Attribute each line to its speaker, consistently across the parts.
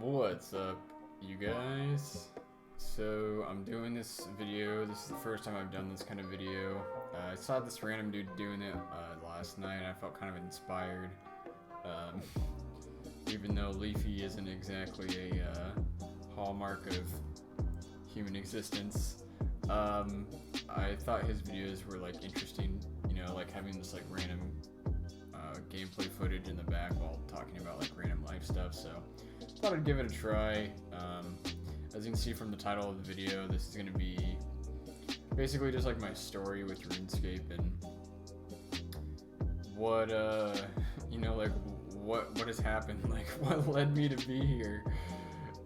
Speaker 1: What's up, you guys? So I'm doing this video. This is the first time I've done this kind of video. I saw this random dude doing it last night and I felt kind of inspired. Um, Even though Leafy isn't exactly a hallmark of human existence, I thought his videos were like interesting, like having this like random gameplay footage in the back while talking about like random life stuff, so thought I'd give it a try. As you can see from the title of the video, this is going to be basically just like my story with RuneScape and what like what has happened, like what led me to be here,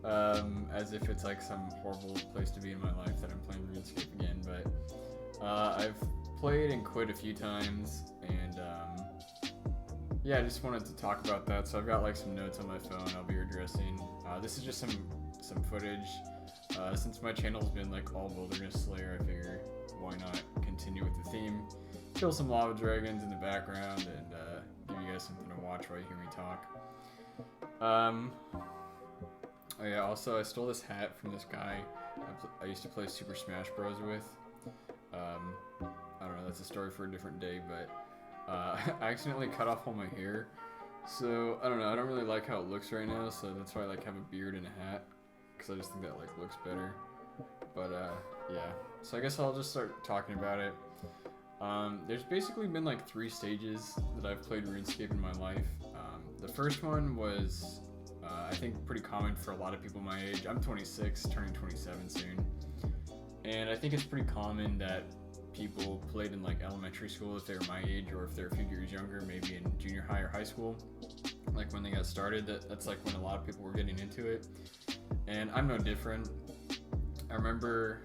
Speaker 1: as if it's like some horrible place to be in my life that I'm playing RuneScape again. But I've played and quit a few times, and yeah, I just wanted to talk about that. So I've got like some notes on my phone I'll be addressing. This is just some footage. Since my channel's been like all Wilderness Slayer, I figure why not continue with the theme, kill some lava dragons in the background, and give you guys something to watch while you hear me talk. Oh yeah, also I stole this hat from this guy I used to play Super Smash Bros. With. I don't know, that's a story for a different day, but I accidentally cut off all my hair, so I don't know, I don't really like how it looks right now, so that's why I like have a beard and a hat, because I just think that like looks better. But yeah, so I guess I'll just start talking about it. There's basically been like 3 stages that I've played RuneScape in my life. The first one was I think pretty common for a lot of people my age. I'm 26, turning 27 soon, and I think it's pretty common that people played in like elementary school if they were my age, or if they're a few years younger, maybe in junior high or high school, like when they got started. That's like when a lot of people were getting into it, and I'm no different. I remember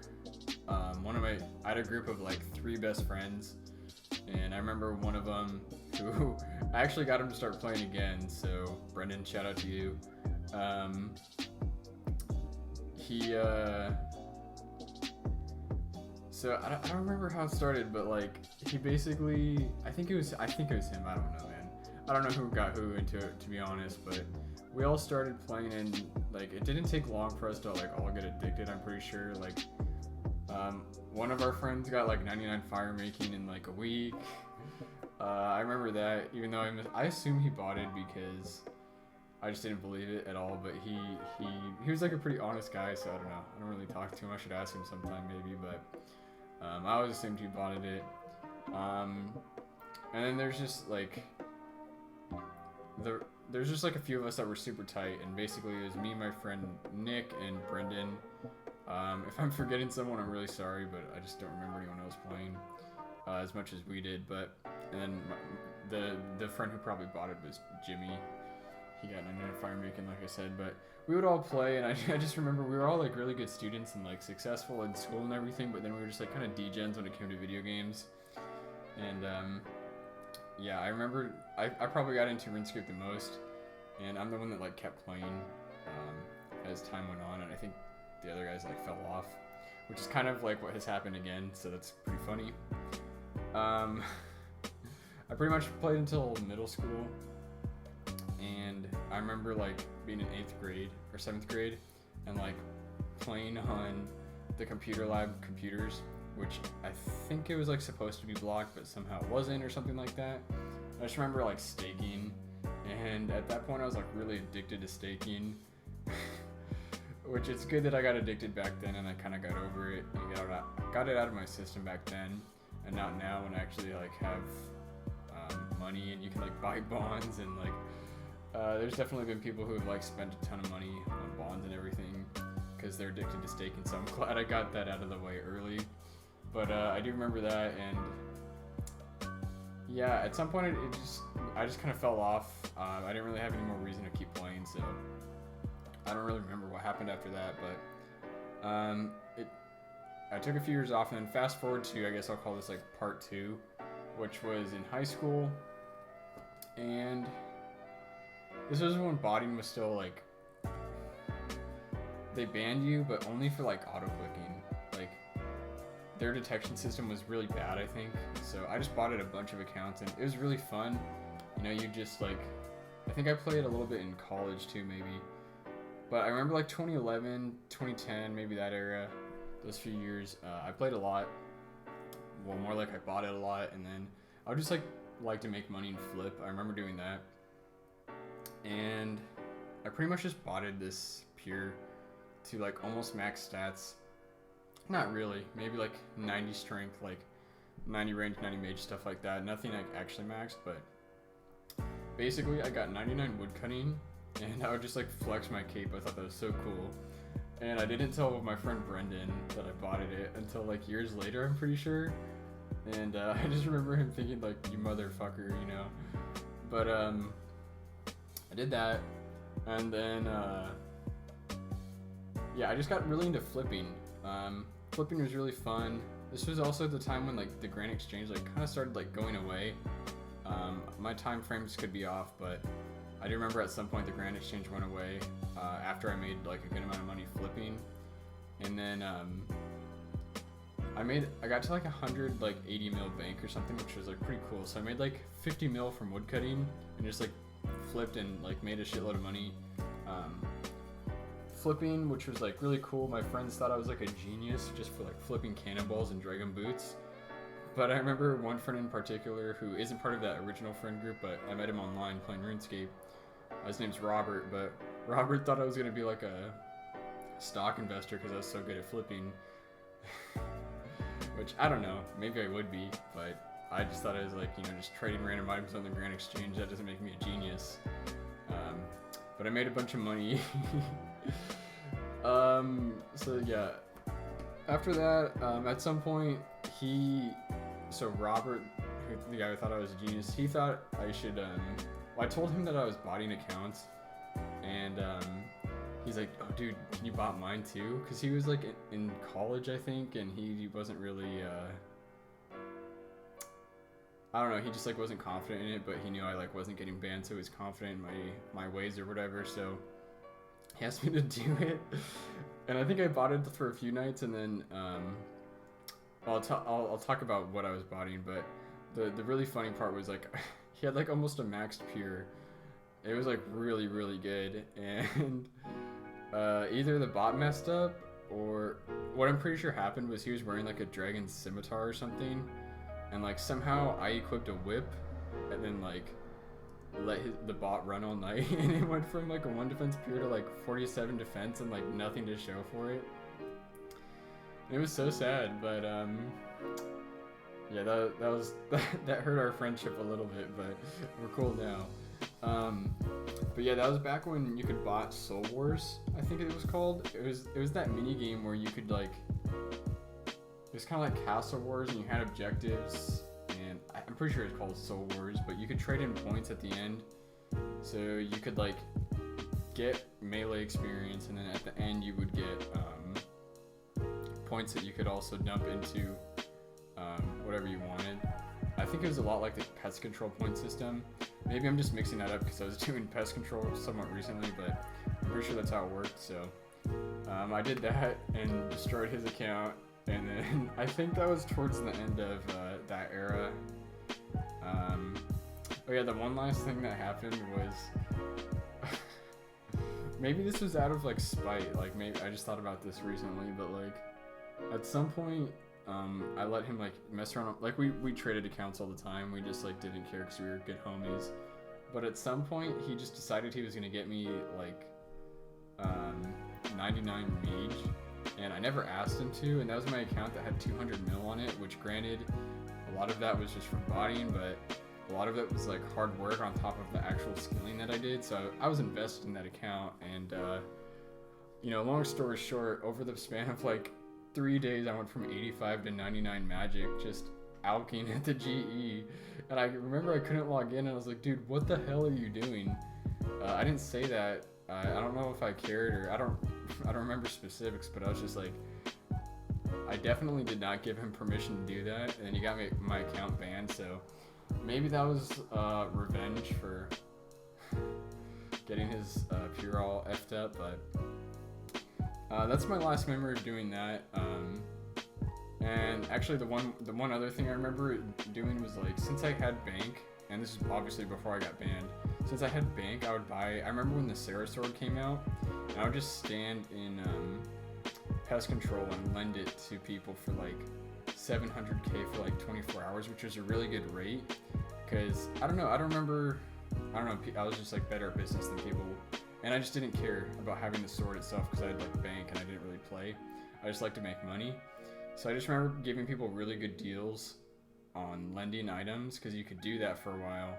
Speaker 1: I had a group of like 3 best friends, and I remember one of them who I actually got him to start playing again, so Brendan, shout out to you. So I don't remember how it started, but like he basically, I think it was him. I don't know, man. I don't know who got who into it, to be honest. But we all started playing, and like it didn't take long for us to like all get addicted. I'm pretty sure. Like one of our friends got like 99 fire making in like a week. I remember that, even though I assume he bought it because I just didn't believe it at all. But he was like a pretty honest guy, so I don't know. I don't really talk to him. I should ask him sometime maybe, but. I always assumed he bought it. And then there's just like a few of us that were super tight, and basically it was me, my friend Nick, and Brendan. If I'm forgetting someone, I'm really sorry, but I just don't remember anyone else playing as much as we did. But and then the friend who probably bought it was Jimmy. He got 99 fire making, like I said, but we would all play, and I just remember we were all like really good students and like successful in school and everything, but then we were just like kind of degens when it came to video games. And yeah, I remember I probably got into RuneScape the most, and I'm the one that like kept playing as time went on, and I think the other guys like fell off, which is kind of like what has happened again, so that's pretty funny. I pretty much played until middle school. And I remember like being in 8th grade or 7th grade and like playing on the computer lab computers, which I think it was like supposed to be blocked, but somehow it wasn't, or something like that. I just remember like staking, and at that point I was like really addicted to staking, which it's good that I got addicted back then and I kind of got over it and got it out of my system back then, and not now when I actually like have money and you can like buy bonds, and like there's definitely been people who have like spent a ton of money on bonds and everything because they're addicted to staking, so I'm glad I got that out of the way early. But I do remember that, and yeah, at some point I just kind of fell off. I didn't really have any more reason to keep playing, so I don't really remember what happened after that. But I took a few years off, and then fast forward to, I guess I'll call this like part 2, which was in high school, and this was when botting was still like, they banned you, but only for like auto-clicking. Like, their detection system was really bad, I think. So I just botted a bunch of accounts, and it was really fun. You just like, I think I played a little bit in college too, maybe. But I remember like 2011, 2010, maybe that era, those few years, I played a lot. Well, more like I bought it a lot, and then I would just like to make money and flip. I remember doing that. And I pretty much just botted this pure to like almost max stats. Not really, maybe like 90 strength, like 90 range, 90 mage, stuff like that. Nothing like actually maxed, but basically I got 99 woodcutting, and I would just like flex my cape. I thought that was so cool. And I didn't tell my friend Brendan that I botted it until like years later, I'm pretty sure. And I just remember him thinking like, you motherfucker, you know. But I did that, and then yeah, I just got really into flipping. Flipping was really fun. This was also the time when like the Grand Exchange like kind of started like going away. My time frames could be off, but I do remember at some point the Grand Exchange went away after I made like a good amount of money flipping, and then I got to like 180 mil bank or something, which was like pretty cool. So I made like 50 mil from woodcutting and just like flipped and like made a shitload of money flipping, which was like really cool. My friends thought I was like a genius just for like flipping cannonballs and dragon boots. But I remember one friend in particular who isn't part of that original friend group, but I met him online playing RuneScape. His name's Robert, but Robert thought I was gonna be like a stock investor because I was so good at flipping. Which I don't know, maybe I would be, but I just thought I was like, you know, just trading random items on the Grand Exchange. That doesn't make me a genius. But I made a bunch of money. So yeah, after that, at some point, Robert, the guy who thought I was a genius, he thought I should, well, I told him that I was botting accounts, and he's like, oh dude, can you bot mine too? Because he was like in college, I think, and he wasn't really, I don't know, he just like wasn't confident in it, but he knew I like wasn't getting banned, so he was confident in my ways or whatever, so he asked me to do it. And I think I bought it for a few nights, and then I'll talk about what I was botting, but the really funny part was like he had like almost a maxed pure. It was like really, really good, and either the bot messed up, or what I'm pretty sure happened was he was wearing like a dragon scimitar or something, and like somehow I equipped a whip and then like let the bot run all night, and it went from like a 1 defense pure to like 47 defense and like nothing to show for it. It was so sad, but yeah, that hurt our friendship a little bit, but we're cool now. But yeah, that was back when you could bot Soul Wars, I think it was called. It was that mini game where you could like, it was kind of like Castle Wars, and you had objectives, and I'm pretty sure it's called Soul Wars, but you could trade in points at the end, so you could like get melee experience, and then at the end you would get points that you could also dump into whatever you wanted. I think it was a lot like the pest control point system. Maybe I'm just mixing that up because I was doing pest control somewhat recently, but I'm pretty sure that's how it worked. So I did that and destroyed his account, and then I think that was towards the end of that era. Oh yeah, the one last thing that happened was maybe this was out of like spite, like maybe I just thought about this recently, but like at some point I let him like mess around, like we traded accounts all the time, we just like didn't care because we were good homies, but at some point he just decided he was gonna get me like 99 mage, and I never asked him to, and that was my account that had 200 mil on it, which granted a lot of that was just from botting, but a lot of it was like hard work on top of the actual skilling that I did, so I was invested in that account. And you know, long story short, over the span of like 3 days I went from 85 to 99 magic, just alking at the GE, and I remember I couldn't log in, and I was like, dude, what the hell are you doing? I didn't say that. I don't know if I cared, or I don't remember specifics, but I was just like, I definitely did not give him permission to do that, and he got my account banned, so maybe that was revenge for getting his pure all effed up, but that's my last memory of doing that. And actually the one other thing I remember doing was like, since I had bank, and this is obviously before I got banned, since I had bank, I would buy. I remember when the Sarah sword came out, and I would just stand in pest control and lend it to people for like 700k for like 24 hours, which was a really good rate. Cause I don't know, I was just like better at business than people, and I just didn't care about having the sword itself because I had like bank and I didn't really play. I just like to make money. So I just remember giving people really good deals on lending items because you could do that for a while.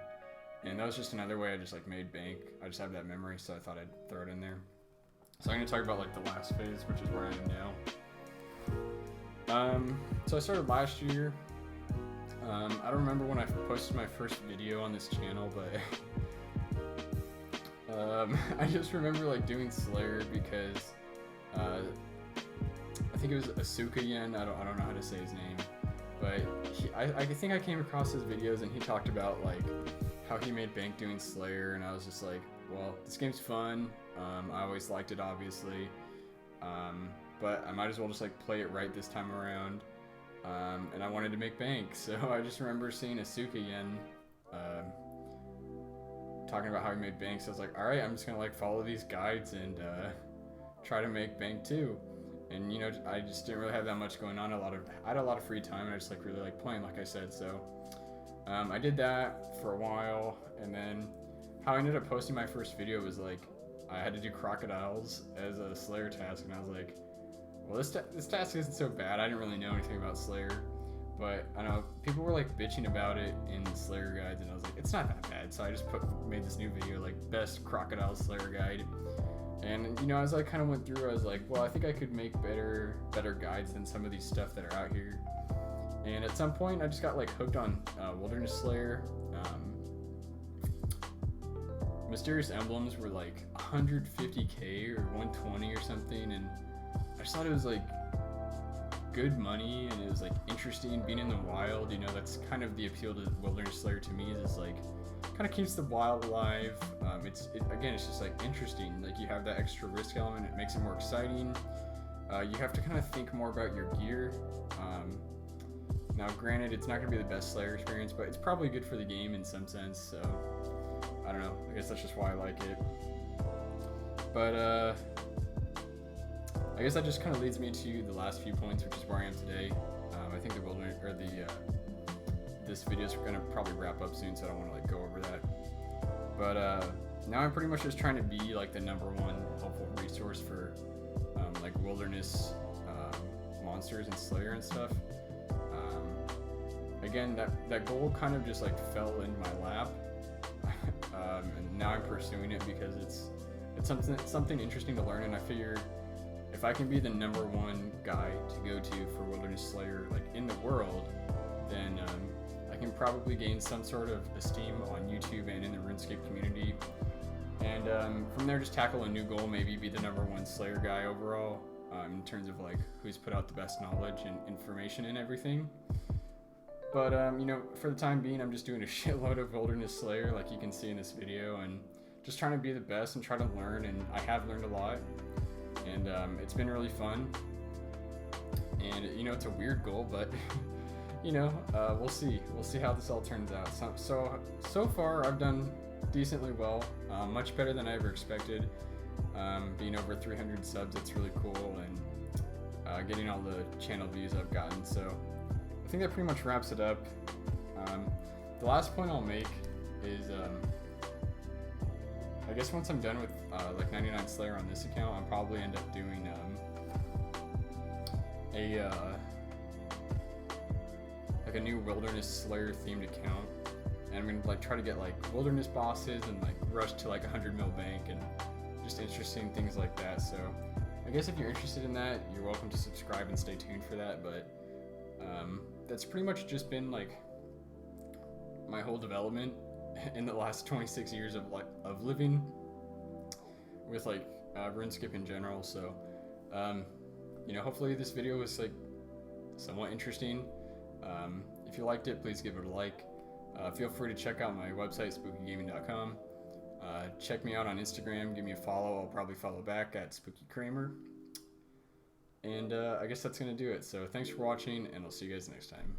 Speaker 1: And that was just another way I just like made bank. I just have that memory, so I thought I'd throw it in there. So I'm gonna talk about like the last phase, which is where I am now. So I started last year. I don't remember when I posted my first video on this channel, but I just remember like doing Slayer because I think it was Asuka Yen. I don't know how to say his name, but I think I came across his videos and he talked about like how he made bank doing Slayer, and I was just like, well, this game's fun. I always liked it, obviously, but I might as well just like play it right this time around. And I wanted to make bank, so I just remember seeing Asuka Yen talking about how he made bank. So I was like, all right, I'm just gonna like follow these guides and try to make bank too. And you know, I just didn't really have that much going on. I had a lot of free time, and I just like really like playing, like I said. So I did that for a while, and then how I ended up posting my first video was like I had to do crocodiles as a Slayer task, and I was like, well, this task isn't so bad. I didn't really know anything about Slayer, but I know people were like bitching about it in Slayer guides, and I was like, it's not that bad. So I just made this new video, like best crocodile Slayer guide. And you know, as I kind of went through, I was like, well, I think I could make better guides than some of these stuff that are out here. And at some point, I just got like hooked on Wilderness Slayer. Mysterious emblems were like 150k or 120 or something, and I just thought it was like good money, and it was like interesting being in the wild. You know, that's kind of the appeal to Wilderness Slayer to me, is like kind of keeps the wild alive. Again, it's just like interesting. Like you have that extra risk element. It makes it more exciting. You have to kind of think more about your gear. Now, granted, it's not going to be the best Slayer experience, but it's probably good for the game in some sense. So I don't know. I guess that's just why I like it. But I guess that just kind of leads me to the last few points, which is where I am today. I think the wilderness or this video is going to probably wrap up soon, so I don't want to like go over that. But now I'm pretty much just trying to be like the #1 helpful resource for like wilderness monsters and Slayer and stuff. Again, that goal kind of just like fell into my lap, and now I'm pursuing it because it's something interesting to learn, and I figure if I can be the #1 guy to go to for Wilderness Slayer like in the world, then I can probably gain some sort of esteem on YouTube and in the RuneScape community, and from there just tackle a new goal, maybe be the #1 Slayer guy overall, in terms of like who's put out the best knowledge and information and everything. But you know, for the time being, I'm just doing a shitload of Wilderness Slayer, like you can see in this video, and just trying to be the best and try to learn, and I have learned a lot, and it's been really fun. And you know, it's a weird goal, but you know, we'll see how this all turns out. So far, I've done decently well, much better than I ever expected. Being over 300 subs, it's really cool, and getting all the channel views I've gotten. So I think that pretty much wraps it up. The last point I'll make is, I guess once I'm done with like 99 Slayer on this account, I'll probably end up doing like a new Wilderness Slayer themed account, and I'm gonna like try to get like wilderness bosses and like rush to like 100 mil bank and just interesting things like that. So I guess if you're interested in that, you're welcome to subscribe and stay tuned for that. But that's pretty much just been like my whole development in the last 26 years of living with like RuneScape in general. So you know, hopefully this video was like somewhat interesting. If you liked it, please give it a like. Feel free to check out my website, spookygaming.com. Check me out on Instagram, give me a follow. I'll probably follow back at SpookyKramer. And I guess that's going to do it. So thanks for watching, and I'll see you guys next time.